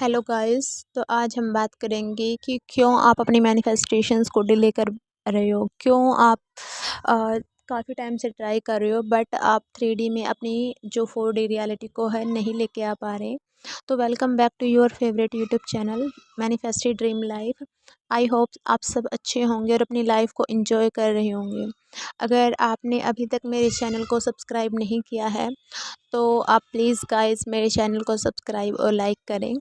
Hello guys. तो आज हम बात करेंगे कि क्यों आप अपनी मैनिफेस्टेशंस को डिले कर रहे हो, क्यों आप काफ़ी टाइम से ट्राई कर रहे हो बट आप 3D में अपनी जो 4D रियलिटी को है नहीं लेके आ पा रहे। तो welcome back to your favourite YouTube channel manifested dream life. I hope आप सब अच्छे होंगे और अपनी लाइफ को एंजॉय कर रहे होंगे। अगर आपने अभी तक मेरे चैनल को सब्सक्राइब नहीं किया है तो आप प्लीज़ गाइस मेरे चैनल को सब्सक्राइब और लाइक करें,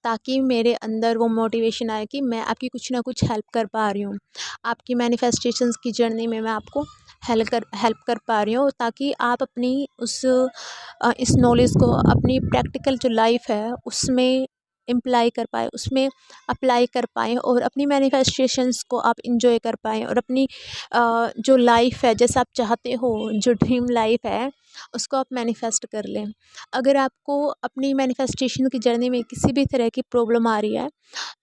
ताकि मेरे अंदर वो मोटिवेशन आए कि मैं आपकी कुछ ना कुछ हेल्प कर पा रही हूँ। आपकी मैनिफेस्टेशंस की जर्नी में मैं आपको हेल्प कर पा रही हूँ, ताकि आप अपनी इस नॉलेज को अपनी प्रैक्टिकल जो लाइफ है उसमें इम्प्लाई कर पाए, उसमें अप्लाई कर पाएँ और अपनी मैनिफेस्टेशंस को आप इंजॉय कर पाएँ और अपनी जो लाइफ है जैसा आप चाहते हो, जो ड्रीम लाइफ है उसको आप मैनिफेस्ट कर लें। अगर आपको अपनी मैनिफेस्टेशन की जर्नी में किसी भी तरह की प्रॉब्लम आ रही है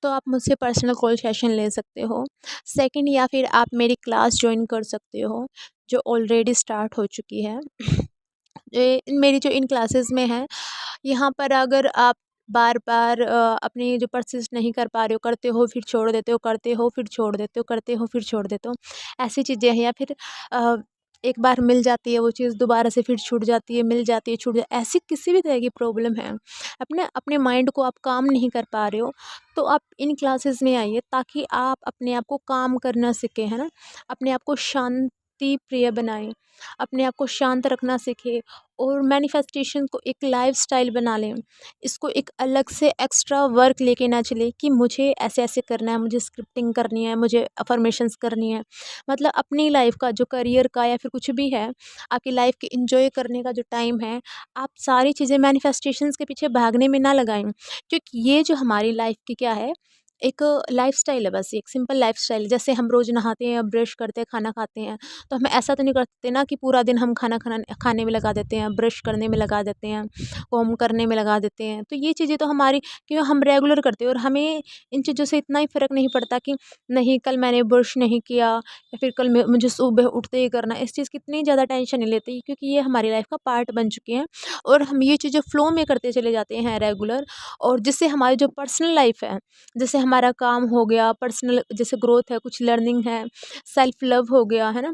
तो आप मुझसे पर्सनल कॉल सेशन ले सकते हो। सेकंड, या फिर आप मेरी क्लास ज्वाइन कर सकते हो जो ऑलरेडी स्टार्ट हो चुकी है। मेरी जो इन क्लासेस में है, यहाँ पर अगर आप बार बार अपनी जो परसिस्ट नहीं कर पा रहे हो, करते हो फिर छोड़ देते हो, करते हो फिर छोड़ देते हो, करते हो फिर छोड़ देते हो, ऐसी चीज़ें हैं, या फिर अ, एक बार मिल जाती है वो चीज़ दोबारा से फिर छूट जाती है, मिल जाती है छूट जाती है, ऐसी किसी भी तरह की प्रॉब्लम है, अपने अपने माइंड को आप काम नहीं कर पा रहे हो, तो आप इन क्लासेस में आइए ताकि आप अपने आप को काम करना सीखें, है ना। अपने आप को शांति प्रिय बनाएं, अपने आप को शांत रखना सीखें और मैनिफेस्टेशन को एक लाइफस्टाइल बना लें। इसको एक अलग से एक्स्ट्रा वर्क लेके ना चले कि मुझे ऐसे ऐसे करना है, मुझे स्क्रिप्टिंग करनी है, मुझे अफर्मेशंस करनी है। मतलब अपनी लाइफ का जो करियर का या फिर कुछ भी है, आपकी लाइफ के इंजॉय करने का जो टाइम है, आप सारी चीज़ें मैनिफेस्टेशंस के पीछे भागने में ना लगाएं, क्योंकि ये जो हमारी लाइफ की क्या है, एक लाइफस्टाइल है, बस एक सिंपल लाइफस्टाइल। जैसे हम रोज़ नहाते हैं, ब्रश करते हैं, खाना खाते हैं, तो हमें ऐसा तो नहीं करते ना कि पूरा दिन हम खाने में लगा देते हैं, ब्रश करने में लगा देते हैं, कॉम करने में लगा देते हैं। तो ये चीज़ें तो हमारी क्यों हम रेगुलर करते हैं और हमें इन चीज़ों से इतना ही फ़र्क नहीं पड़ता कि नहीं कल मैंने ब्रश नहीं किया या फिर कल मुझे सुबह उठते ही करना है। इस चीज़ की इतनी ज़्यादा टेंशन नहीं लेते, क्योंकि ये हमारी लाइफ का पार्ट बन चुके हैं और हम ये चीज़ें फ़्लो में करते चले जाते हैं रेगुलर। और जिससे हमारी जो पर्सनल लाइफ है, जैसे हमारा काम हो गया, पर्सनल जैसे ग्रोथ है, कुछ लर्निंग है, सेल्फ लव हो गया, है ना।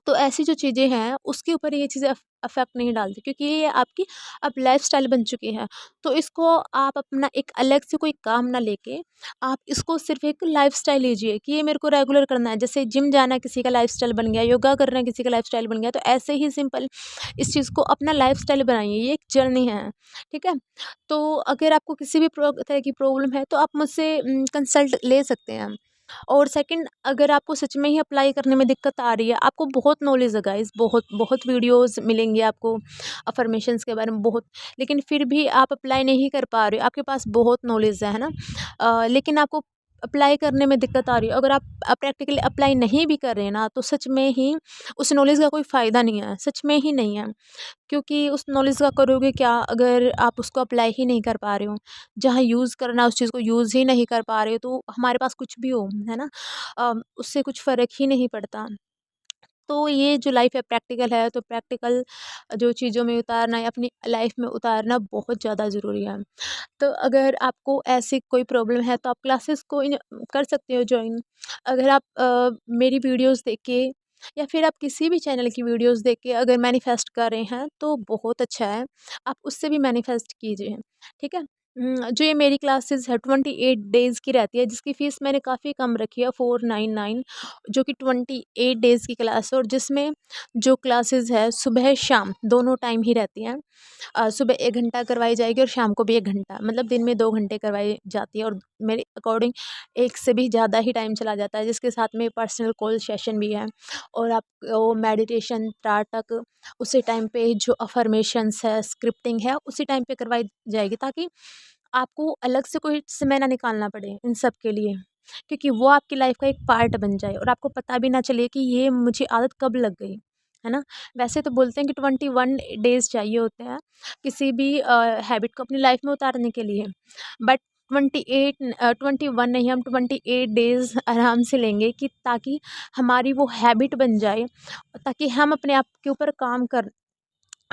तो ऐसी जो चीज़ें हैं उसके ऊपर ये चीज़ें अफेक्ट नहीं डालती, क्योंकि ये आपकी अब लाइफस्टाइल बन चुकी है। तो इसको आप अपना एक अलग से कोई काम ना लेके आप इसको सिर्फ एक लाइफस्टाइल लीजिए कि ये मेरे को रेगुलर करना है। जैसे जिम जाना किसी का लाइफस्टाइल बन गया, योगा करना किसी का लाइफस्टाइल बन गया, तो ऐसे ही सिंपल इस चीज़ को अपना लाइफस्टाइल बनाइए। ये एक जर्नी है, ठीक है। तो अगर आपको किसी भी तरह की प्रॉब्लम है तो आप मुझसे कंसल्ट ले सकते हैं। और सेकंड, अगर आपको सच में ही अप्लाई करने में दिक्कत आ रही है, आपको बहुत नॉलेज है गाइस, बहुत बहुत वीडियोस मिलेंगे आपको अफर्मेशंस के बारे में बहुत, लेकिन फिर भी आप अप्लाई नहीं कर पा रहे हो। आपके पास बहुत नॉलेज है ना, लेकिन आपको अप्लाई करने में दिक्कत आ रही है। अगर आप प्रैक्टिकली अप्लाई नहीं भी कर रहे हैं ना, तो सच में ही उस नॉलेज का कोई फ़ायदा नहीं है, सच में ही नहीं है। क्योंकि उस नॉलेज का करोगे क्या अगर आप उसको अप्लाई ही नहीं कर पा रहे हो, जहाँ यूज़ करना उस चीज़ को यूज़ ही नहीं कर पा रहे हो, तो हमारे पास कुछ भी हो, है ना, उससे कुछ फ़र्क ही नहीं पड़ता। तो ये जो लाइफ है प्रैक्टिकल है, तो प्रैक्टिकल जो चीज़ों में उतारना या अपनी लाइफ में उतारना बहुत ज़्यादा ज़रूरी है। तो अगर आपको ऐसी कोई प्रॉब्लम है तो आप क्लासेस को कर सकते हो ज्वाइन। अगर आप मेरी वीडियोस देख के या फिर आप किसी भी चैनल की वीडियोस देख के अगर मैनिफेस्ट कर रहे हैं तो बहुत अच्छा है, आप उससे भी मैनिफेस्ट कीजिए, ठीक है। जो ये मेरी क्लासेस है 28 डेज़ की रहती है, जिसकी फ़ीस मैंने काफ़ी कम रखी है 499, जो कि 28 डेज़ की क्लास है और जिसमें जो क्लासेस है सुबह शाम दोनों टाइम ही रहती हैं। सुबह 1 घंटा करवाई जाएगी और शाम को भी 1 घंटा, मतलब दिन में 2 घंटे करवाई जाती है और मेरे अकॉर्डिंग 1 से भी ज़्यादा ही टाइम चला जाता है, जिसके साथ में पर्सनल कॉल सेशन भी है। और आप वो मेडिटेशन त्राटक उसी टाइम पे, जो अफ़र्मेशंस है, स्क्रिप्टिंग है, उसी टाइम पे करवाई जाएगी, ताकि आपको अलग से कोई समय ना निकालना पड़े इन सब के लिए, क्योंकि वो आपकी लाइफ़ का एक पार्ट बन जाए और आपको पता भी ना चले कि ये मुझे आदत कब लग गई, है ना। वैसे तो बोलते हैं कि 21 डेज़ चाहिए होते हैं किसी भी हैबिट को अपनी लाइफ में उतारने के लिए, बट 21 नहीं, हम 28 डेज़ आराम से लेंगे कि ताकि हमारी वो हैबिट बन जाए, ताकि हम अपने आप के ऊपर काम कर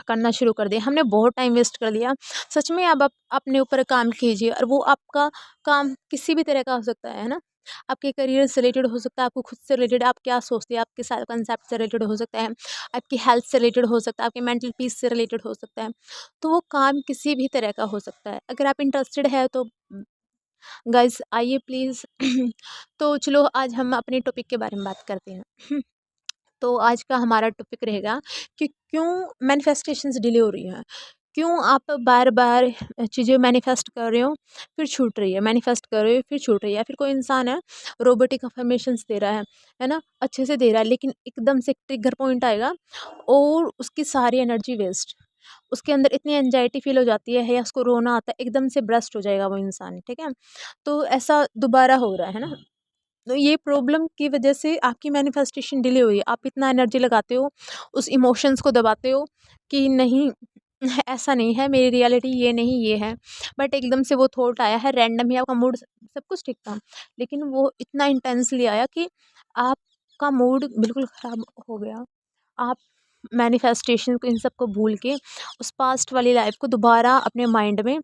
करना शुरू कर दिया, हमने बहुत टाइम वेस्ट कर लिया। सच में अब आप अपने ऊपर काम कीजिए, और वो आपका काम किसी भी तरह का हो सकता है ना? आपके करियर से रिलेटेड हो सकता है, आपको खुद से रिलेटेड, आप क्या सोचते हैं, आपके सेल्फ कंसेप्ट से रिलेटेड हो सकता है, आपकी हेल्थ से रिलेटेड हो सकता है, आपके मेंटल पीस से रिलेटेड हो सकता है। तो वो काम किसी भी तरह का हो सकता है। अगर आप इंटरेस्टेड है तो गाइज़ आइए प्लीज़। तो चलो आज हम अपने टॉपिक के बारे में बात करते हैं। तो आज का हमारा टॉपिक रहेगा कि क्यों मैनिफेस्टेशंस डिले हो रही हैं। क्यों आप बार-बार चीज़ें मैनिफेस्ट कर रहे हो, फिर छूट रही है, मैनिफेस्ट कर रहे हो, फिर छूट रही है। या फिर कोई इंसान है, रोबोटिक अफ़र्मेशंस दे रहा है ना? अच्छे से दे रहा है, लेकिन एकदम से एक ट्रिगर पॉइंट आएगा और उसकी सारी एनर्जी वेस्ट। उसके अंदर इतनी एंग्जायटी फ़ील हो जाती है या उसको रोना आता है, एकदम से ब्रस्ट हो जाएगा वो इंसान, ठीक है? तो ऐसा दोबारा हो रहा है ना? तो ये प्रॉब्लम की वजह से आपकी मैनिफेस्टेशन डिले हुई है। आप इतना एनर्जी लगाते हो, उस इमोशंस को दबाते हो कि नहीं, ऐसा नहीं है, मेरी रियलिटी ये नहीं ये है। बट एकदम से वो थॉट आया है, रैंडम ही आपका मूड सब कुछ ठीक था, लेकिन वो इतना इंटेंसली आया कि आपका मूड बिल्कुल ख़राब हो गया। आप मैनिफेस्टेशन को, इन सब को भूल के उस पास्ट वाली लाइफ़ को दोबारा अपने माइंड में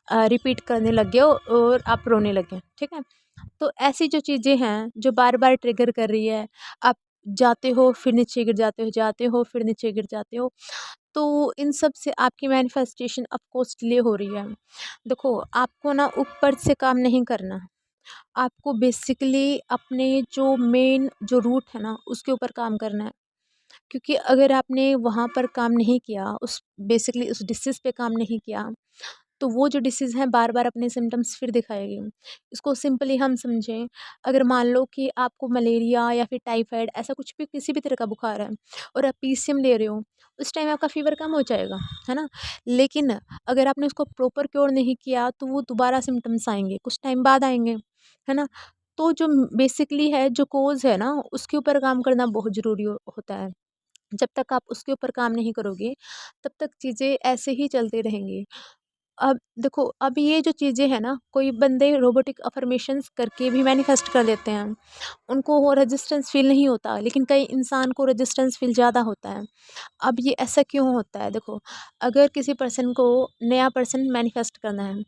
रिपीट करने लग गए हो और आप रोने लगे, ठीक है? तो ऐसी जो चीज़ें हैं जो बार-बार ट्रिगर कर रही है, आप जाते हो फिर नीचे गिर जाते हो, जाते हो फिर नीचे गिर जाते हो, तो इन सब से आपकी मैनिफेस्टेशन ऑफ कोर्स डिले हो रही है। देखो, आपको ना ऊपर से काम नहीं करना, आपको बेसिकली अपने जो मेन जो रूट है ना, उसके ऊपर काम करना है। क्योंकि अगर आपने वहाँ पर काम नहीं किया, उस बेसिकली उस डिसीज़ पे काम नहीं किया, तो वो जो डिसीज़ है बार-बार अपने सिम्पटम्स फिर दिखाएगी। इसको सिंपली हम समझें, अगर मान लो कि आपको मलेरिया या फिर टाइफाइड ऐसा कुछ भी, किसी भी तरह का बुखार है और आप पीसीएम ले रहे हो, उस टाइम आपका फ़ीवर कम हो जाएगा, है ना? लेकिन अगर आपने उसको प्रॉपर क्योर नहीं किया तो वो दोबारा सिम्पटम्स आएँगे, कुछ टाइम बाद आएँगे, है ना? तो जो बेसिकली है, जो कॉज़ है ना, उसके ऊपर काम करना बहुत ज़रूरी होता है। जब तक आप उसके ऊपर काम नहीं करोगे, तब तक चीज़ें ऐसे ही चलती रहेंगी। अब देखो, अब ये जो चीज़ें हैं ना, कोई बंदे रोबोटिक अफ़र्मेशंस करके भी मैनिफेस्ट कर लेते हैं। उनको वो रेजिस्टेंस फ़ील नहीं होता, लेकिन कई इंसान को रेजिस्टेंस फ़ील ज़्यादा होता है। अब ये ऐसा क्यों होता है? देखो, अगर किसी पर्सन को नया पर्सन मैनिफेस्ट करना है,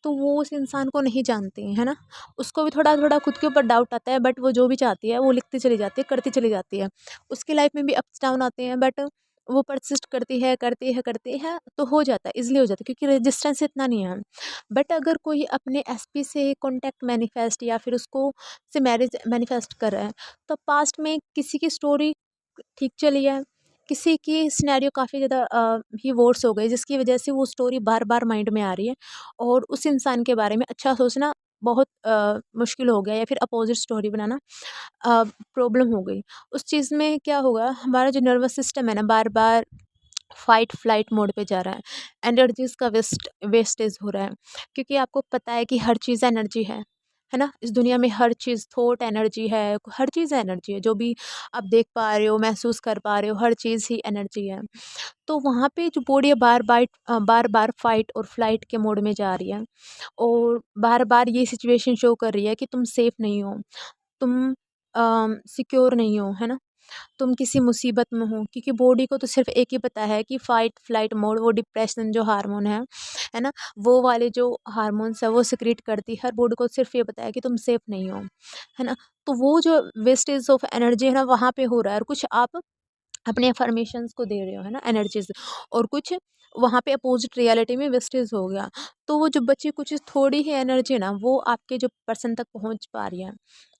तो वो उस इंसान को नहीं जानते हैं, है ना? उसको भी थोड़ा-थोड़ा खुद के ऊपर डाउट आता है, बट वो जो भी चाहती है वो लिखती चली जाती है, करती चली जाती है। उसकी लाइफ़ में भी अप्स डाउन आते हैं, बट वो परसिस्ट करती है तो हो जाता है, ईज़िली हो जाता है, क्योंकि रेजिस्टेंस इतना नहीं है। बट अगर कोई अपने एसपी से कॉन्टैक्ट मैनिफेस्ट या फिर उसको से मैरिज मैनिफेस्ट कर रहा है, तो पास्ट में किसी की स्टोरी ठीक चली है, किसी की सिनेरियो काफ़ी ज़्यादा ही वर्स हो गई, जिसकी वजह से वो स्टोरी बार-बार माइंड में आ रही है और उस इंसान के बारे में अच्छा सोचना बहुत मुश्किल हो गया, या फिर अपोज़िट स्टोरी बनाना प्रॉब्लम हो गई। उस चीज़ में क्या होगा, हमारा जो नर्वस सिस्टम है ना, बार-बार फ़ाइट फ्लाइट मोड पे जा रहा है। एनर्जीज़ का वेस्टेज हो रहा है, क्योंकि आपको पता है कि हर चीज़ एनर्जी है ना? इस दुनिया में हर चीज़ थॉट एनर्जी है, हर चीज़ एनर्जी है। जो भी आप देख पा रहे हो, महसूस कर पा रहे हो, हर चीज़ ही एनर्जी है। तो वहाँ पे जो बॉडी है बार-बार फ़ाइट और फ्लाइट के मोड में जा रही है और बार-बार ये सिचुएशन शो कर रही है कि तुम सेफ़ नहीं हो, तुम सिक्योर नहीं हो, है ना? तुम किसी मुसीबत में हो, क्योंकि बॉडी को तो सिर्फ एक ही पता है कि फाइट फ्लाइट मोड, वो डिप्रेशन जो हार्मोन है ना, वो वाले जो हार्मोन्स है वो सिक्रीट करती है, हर बॉडी को सिर्फ ये पता है कि तुम सेफ नहीं हो, है ना? तो वो जो वेस्टेज ऑफ एनर्जी है ना, वहाँ पे हो रहा है, और कुछ आप अपने अफर्मेशंस को दे रहे हो, है ना, एनर्जीज, और कुछ वहाँ पे अपोजिट रियलिटी में वेस्टेज हो गया। तो वो जो बची कुछ थोड़ी ही एनर्जी है ना, वो आपके जो पर्सन तक पहुँच पा रही है।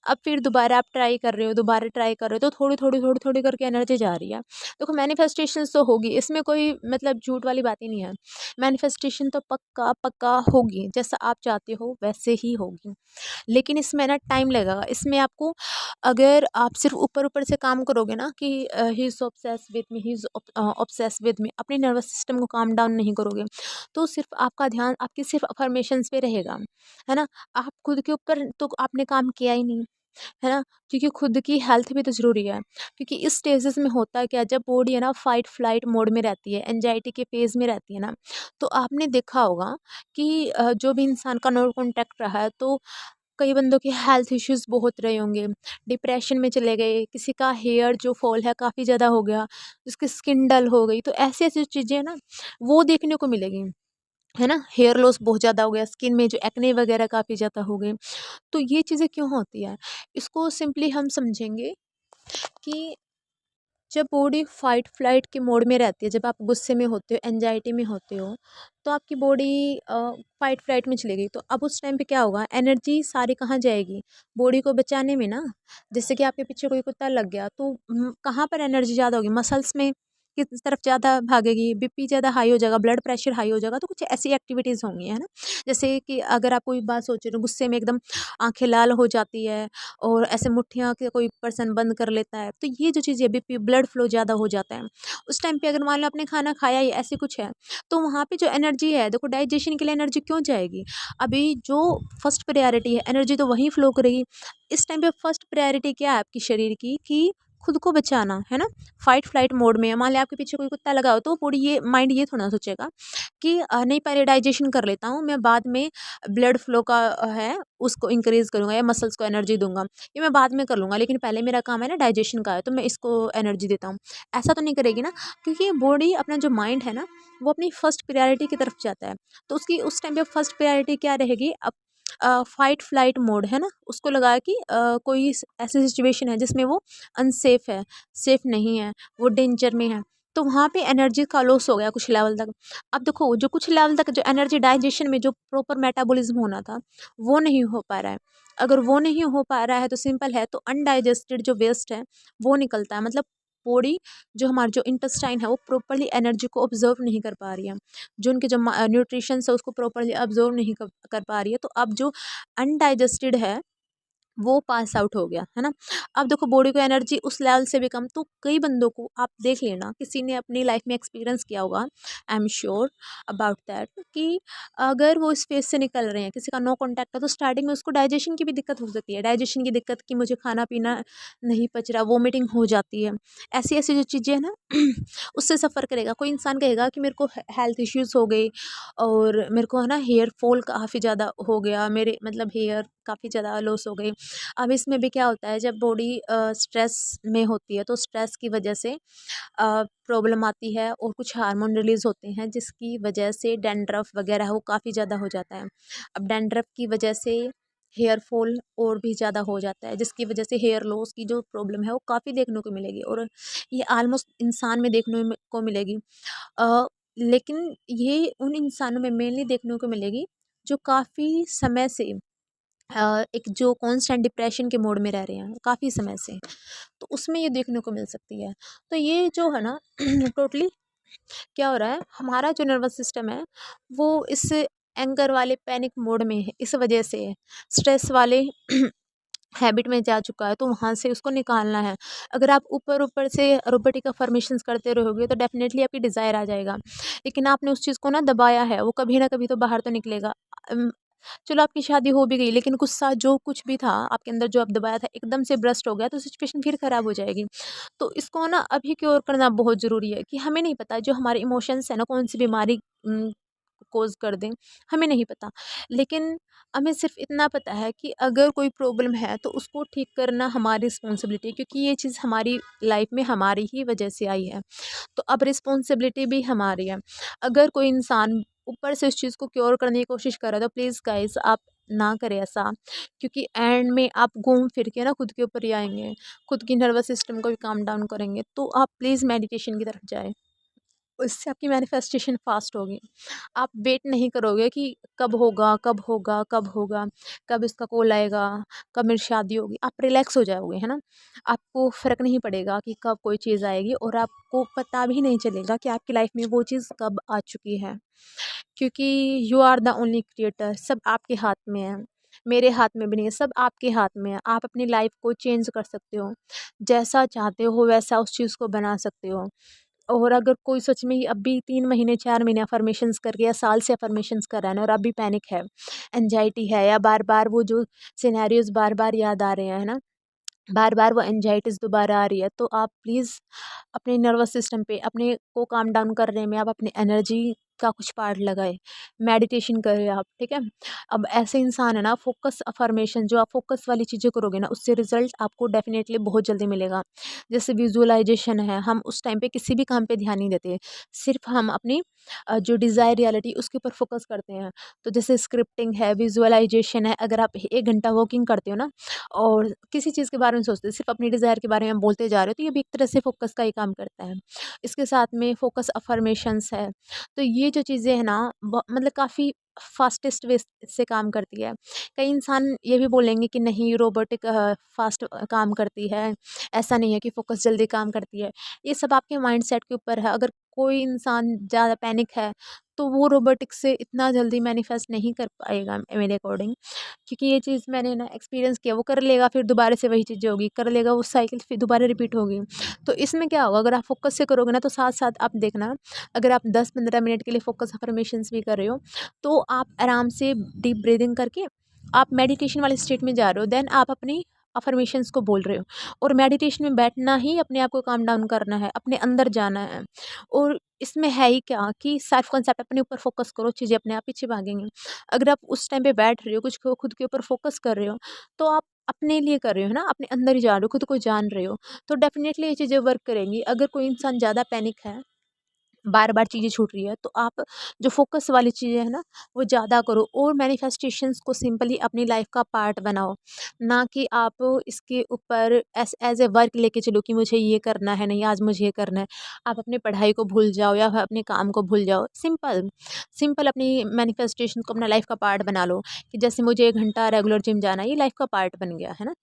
अब फिर दोबारा आप ट्राई कर रहे हो, दोबारा ट्राई कर रहे हो, तो थोड़ी-थोड़ी करके एनर्जी जा रही है। देखो, मैनिफेस्टेशंस तो होगी, इसमें कोई मतलब झूठ वाली बात ही नहीं है। मैनिफेस्टेशन तो पक्का होगी, जैसा आप चाहते हो वैसे ही होगी। लेकिन इसमें ना टाइम लगेगा। इसमें आपको, अगर आप सिर्फ ऊपर-ऊपर से काम करोगे ना कि he is obsessed with me, he is obsessed with me, अपने नर्वस सिस्टम को काम डाउन नहीं करोगे, तो सिर्फ आपका ध्यान आपकी सिर्फ अफ़र्मेशंस पे रहेगा, है ना? आप खुद के ऊपर तो आपने काम किया ही नहीं, है ना? क्योंकि खुद की हेल्थ भी तो ज़रूरी है। क्योंकि इस स्टेजेस में होता क्या है, जब बॉडी है ना फाइट फ्लाइट मोड में रहती है, एंग्जायटी के फेज़ में रहती है ना, तो आपने देखा होगा कि जो भी इंसान का नो कांटेक्ट रहा है, तो कई बंदों के हेल्थ इश्यूज़ बहुत रहे होंगे, डिप्रेशन में चले गए, किसी का हेयर जो फॉल है काफ़ी ज़्यादा हो गया, जिसकी स्किन डल हो गई, तो ऐसी-ऐसी चीज़ें ना वो देखने को मिलेगी, है ना? हेयर लॉस बहुत ज़्यादा हो गया, स्किन में जो एक्ने वगैरह काफ़ी ज़्यादा हो गए, तो ये चीज़ें क्यों होती है? इसको सिंपली हम समझेंगे कि जब बॉडी फाइट फ्लाइट के मोड में रहती है, जब आप गुस्से में होते हो, एंजाइटी में होते हो, तो आपकी बॉडी फाइट फ्लाइट में चली गई, तो अब उस टाइम पे क्या होगा, एनर्जी सारी कहाँ जाएगी, बॉडी को बचाने में ना। जैसे कि आपके पीछे कोई कुत्ता लग गया, तो कहाँ पर एनर्जी ज़्यादा होगी, मसल्स में किस तरफ ज़्यादा भागेगी, बीपी ज़्यादा हाई हो जाएगा, ब्लड प्रेशर हाई हो जाएगा, तो कुछ ऐसी एक्टिविटीज़ होंगी, है ना। जैसे कि अगर आप कोई बात सोच रहे हो, गुस्से में एकदम आंखें लाल हो जाती है और ऐसे मुट्ठियाँ के कोई पर्सन बंद कर लेता है, तो ये जो चीज़ें बीपी ब्लड फ्लो ज़्यादा हो जाता है। उस टाइम पे अगर मान लो आपने खाना खाया ही ऐसे कुछ है, तो वहाँ पे जो एनर्जी है, देखो डाइजेशन के लिए एनर्जी क्यों जाएगी? अभी जो फर्स्ट प्रायोरिटी है, एनर्जी तो वहीं फ्लो करेगी। इस टाइम पे फर्स्ट प्रायोरिटी क्या है आपकी शरीर की, कि खुद को बचाना, है ना। फाइट फ्लाइट मोड में है, मान लिया आपके पीछे कोई कुत्ता लगा हो, तो पूरी ये माइंड ये थोड़ा ना सोचेगा कि नहीं पहले डाइजेशन कर लेता हूँ, मैं बाद में ब्लड फ्लो का है उसको इंक्रीज़ करूँगा या मसल्स को एनर्जी दूँगा, ये मैं बाद में कर लूँगा, लेकिन पहले मेरा काम है ना डाइजेशन का है, तो मैं इसको एनर्जी देता हूँ। ऐसा तो नहीं करेगी ना, क्योंकि बॉडी अपना जो माइंड है ना, वो अपनी फर्स्ट प्रायोरिटी की तरफ जाता है। तो उसकी उस टाइम पे फर्स्ट प्रायोरिटी क्या रहेगी, अब फाइट फ्लाइट मोड है ना, उसको लगा कि कोई ऐसी सिचुएशन है जिसमें वो अनसेफ है, सेफ नहीं है, वो डेंजर में है, तो वहाँ पे एनर्जी का लॉस हो गया कुछ लेवल तक। अब देखो जो कुछ लेवल तक जो एनर्जी डाइजेशन में जो प्रॉपर मेटाबॉलिज्म होना था, वो नहीं हो पा रहा है। अगर वो नहीं हो पा रहा है, तो सिंपल है, तो अनडाइजेस्टेड जो वेस्ट है वो निकलता है, मतलब बॉडी जो हमारा जो इंटेस्टाइन है वो प्रॉपर्ली एनर्जी को ऑब्जर्व नहीं कर पा रही है, जो उनके जो न्यूट्रिशन है उसको प्रॉपर्ली ऑब्जर्व नहीं कर पा रही है, तो अब जो अनडाइजेस्टेड है वो पास आउट हो गया, है ना। अब देखो बॉडी को एनर्जी उस लेवल से भी कम, तो कई बंदों को आप देख लेना, किसी ने अपनी लाइफ में एक्सपीरियंस किया होगा, I am sure about that, कि अगर वो इस फेज से निकल रहे हैं, किसी का नो कांटेक्ट है, तो स्टार्टिंग में उसको डाइजेशन की भी दिक्कत हो सकती है, डाइजेशन की दिक्कत कि मुझे खाना पीना नहीं पच रहा, वोमिटिंग हो जाती है, ऐसी ऐसी जो चीज़ें हैं ना उससे सफ़र करेगा। कोई इंसान कहेगा कि मेरे को हेल्थ इश्यूज़ हो गए और मेरे को है ना हेयर फॉल काफ़ी ज़्यादा हो गया, मेरे मतलब हेयर काफ़ी ज़्यादा लॉस हो गई। अब इसमें भी क्या होता है, जब बॉडी स्ट्रेस में होती है, तो स्ट्रेस की वजह से प्रॉब्लम आती है और कुछ हार्मोन रिलीज़ होते हैं, जिसकी वजह से डैंड्रफ वगैरह वो काफ़ी ज़्यादा हो जाता है। अब डैंड्रफ की वजह से हेयर फॉल और भी ज़्यादा हो जाता है, जिसकी वजह से हेयर लॉस की जो प्रॉब्लम है वो काफ़ी देखने को मिलेगी, और ये ऑलमोस्ट इंसान में देखने को मिलेगी। लेकिन ये उन इंसानों में मेनली देखने को मिलेगी जो काफ़ी समय से एक जो कांस्टेंट डिप्रेशन के मोड में रह रहे हैं काफ़ी समय से, तो उसमें ये देखने को मिल सकती है। तो ये जो है ना टोटली क्या हो रहा है, हमारा जो नर्वस सिस्टम है वो इस एंगर वाले पैनिक मोड में है, इस वजह से स्ट्रेस वाले हैबिट में जा चुका है, तो वहाँ से उसको निकालना है। अगर आप ऊपर ऊपर से रोबोटिक अफर्मेशंस करते रहोगे, तो डेफिनेटली आपकी डिज़ायर आ जाएगा, लेकिन आपने उस चीज़ को ना दबाया है, वो कभी ना कभी तो बाहर तो निकलेगा। चलो आपकी शादी हो भी गई, लेकिन गुस्सा जो कुछ भी था आपके अंदर जो आप दबाया था एकदम से ब्रस्ट हो गया, तो सिचुएशन फिर ख़राब हो जाएगी। तो इसको ना अभी क्योर करना बहुत ज़रूरी है, कि हमें नहीं पता जो हमारे इमोशंस है ना कौन सी बीमारी कोज़ कर दें, हमें नहीं पता। लेकिन हमें सिर्फ़ इतना पता है कि अगर कोई प्रॉब्लम है तो उसको ठीक करना हमारी रिस्पॉन्सिबिलिटी है, क्योंकि ये चीज़ हमारी लाइफ में हमारी ही वजह से आई है। तो अब रिस्पॉन्सिबिलिटी भी हमारी है। अगर कोई इंसान ऊपर से उस चीज़ को क्योर करने की कोशिश कर रहा है, तो प्लीज़ गाइज़ आप ना करें ऐसा, क्योंकि एंड में आप घूम फिर के ना खुद के ऊपर ही आएँगे, खुद की नर्वस सिस्टम को भी काम डाउन करेंगे। तो आप प्लीज़ मेडिटेशन की तरफ जाएँ। उससे आपकी मैनिफेस्टेशन फास्ट होगी। आप वेट नहीं करोगे कि कब होगा, कब होगा, कब होगा, कब इसका कॉल आएगा, कब मेरी शादी होगी। आप रिलैक्स हो जाओगे, है ना? आपको फ़र्क नहीं पड़ेगा कि कब कोई चीज़ आएगी, और आपको पता भी नहीं चलेगा कि आपकी लाइफ में वो चीज़ कब आ चुकी है। क्योंकि you are the only creator, सब आपके हाथ में है। मेरे हाथ में भी नहीं है, सब आपके हाथ में है। आप अपनी लाइफ को चेंज कर सकते हो। जैसा चाहते हो वैसा उस चीज़ को बना सकते हो। और अगर कोई सच में ही अब भी 3 महीने 4 महीने अफ़र्मेशंस करके या साल से अफ़र्मेशंस कर रहा है ना, और अब भी पैनिक है, एंग्ज़ायटी है, या बार-बार वो जो सिनेरियोज़ बार-बार याद आ रहे हैं, है ना? बार-बार वो एंग्ज़ायटीज़ दोबारा आ रही है, तो आप प्लीज़ अपने नर्वस सिस्टम पे अपने को काम डाउन करने में आप अपनी एनर्जी का कुछ पार्ट लगाए, मेडिटेशन करें आप, ठीक है। अब ऐसे इंसान है ना, फोकस अफर्मेशन, जो आप फोकस वाली चीज़ें करोगे ना, उससे रिजल्ट आपको डेफिनेटली बहुत जल्दी मिलेगा। जैसे विजुअलाइजेशन है, हम उस टाइम पे किसी भी काम पे ध्यान नहीं देते, सिर्फ हम अपनी जो डिज़ायर रियलिटी उसके ऊपर फोकस करते हैं। तो जैसे स्क्रिप्टिंग है, विजुअलाइजेशन है, अगर आप 1 घंटा वॉकिंग करते हो ना और किसी चीज़ के बारे में सोचते हो, सिर्फ अपनी डिज़ायर के बारे में बोलते जा रहे हो, तो ये भी एक तरह से फोकस का ही काम करता है। इसके साथ में फोकस अफर्मेशंस है। तो ये जो चीज़ें हैं ना, मतलब काफ़ी फास्टेस्ट वे से काम करती है। कई इंसान ये भी बोलेंगे कि नहीं, रोबोटिक फास्ट काम करती है, ऐसा नहीं है कि फोकस जल्दी काम करती है। ये सब आपके माइंडसेट के ऊपर है। अगर कोई इंसान ज़्यादा पैनिक है तो वो रोबोटिक से इतना जल्दी मैनिफेस्ट नहीं कर पाएगा मेरे अकॉर्डिंग, क्योंकि ये चीज़ मैंने ना एक्सपीरियंस किया। वो कर लेगा, फिर दोबारा से वही चीज़ें होगी, कर लेगा, वो साइकिल फिर दोबारा रिपीट होगी। तो इसमें क्या होगा, अगर आप फोकस से करोगे ना, तो साथ साथ आप देखना, अगर आप 10-15 मिनट के लिए फोकस अफर्मेशंस भी कर रहे हो, तो आप आराम से डीप ब्रीदिंग करके आप मेडिटेशन वाले स्टेट में जा रहे हो, देन आप अपनी अफर्मेशंस को बोल रहे हो। और मेडिटेशन में बैठना ही अपने आप को काम डाउन करना है, अपने अंदर जाना है। और इसमें है ही क्या कि सेल्फ कॉन्सेप्ट, अपने ऊपर फोकस करो, चीज़ें अपने आप पीछे भागेंगी। अगर आप उस टाइम पे बैठ रहे हो, कुछ खुद के ऊपर फोकस कर रहे हो, तो आप अपने लिए कर रहे हो ना, अपने अंदर ही जा रहे हो, खुद को जान रहे हो, तो डेफिनेटली ये चीज़ें वर्क करेंगी। अगर कोई इंसान ज़्यादा पैनिक है, बार बार चीज़ें छूट रही है, तो आप जो फोकस वाली चीज़ें हैं ना, वो ज़्यादा करो और मैनिफेस्टेशंस को सिंपली अपनी लाइफ का पार्ट बनाओ। ना कि आप इसके ऊपर एज ए वर्क लेके चलो कि मुझे ये करना है, नहीं आज मुझे ये करना है। आप अपनी पढ़ाई को भूल जाओ या फिर अपने काम को भूल जाओ। सिंपल सिंपल अपनी मैनिफेस्टेशन को अपना लाइफ का पार्ट बना लो, कि जैसे मुझे 1 घंटा रेगुलर जिम जाना है, ये लाइफ का पार्ट बन गया है ना,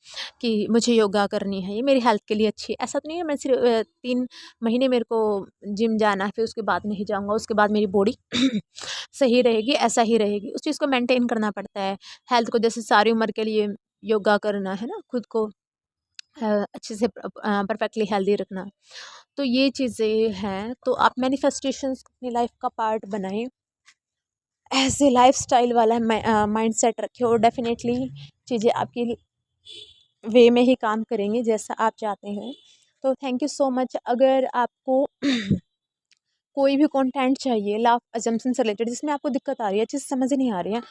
कि मुझे योगा करनी है, ये मेरी हेल्थ के लिए अच्छी है। ऐसा तो नहीं है मैं सिर्फ 3 महीने मेरे को जिम जाना है, फिर उसके बाद नहीं जाऊँगा, उसके बाद मेरी बॉडी सही रहेगी, ऐसा ही रहेगी। उस चीज़ को मेंटेन करना पड़ता है। हेल्थ को जैसे सारी उम्र के लिए योगा करना है ना, खुद को अच्छे से परफेक्टली हेल्दी रखना। तो ये चीज़ें हैं, तो आप मैनिफेस्टेशंस अपनी लाइफ का पार्ट बनाएँ। ऐसे लाइफ़स्टाइल वाला माइंडसेट रखें और डेफ़िनेटली चीज़ें आपकी वे में ही काम करेंगी जैसा आप चाहते हैं। तो थैंक यू सो मच। अगर आपको कोई भी कंटेंट चाहिए लॉ ऑफ असम्पशन से रिलेटेड, जिसमें आपको दिक्कत आ रही है, चीज़ समझ नहीं आ रही है,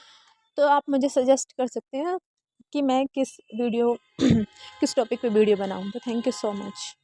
तो आप मुझे सजेस्ट कर सकते हैं कि मैं किस वीडियो किस टॉपिक पे वीडियो बनाऊँ। तो थैंक यू सो मच।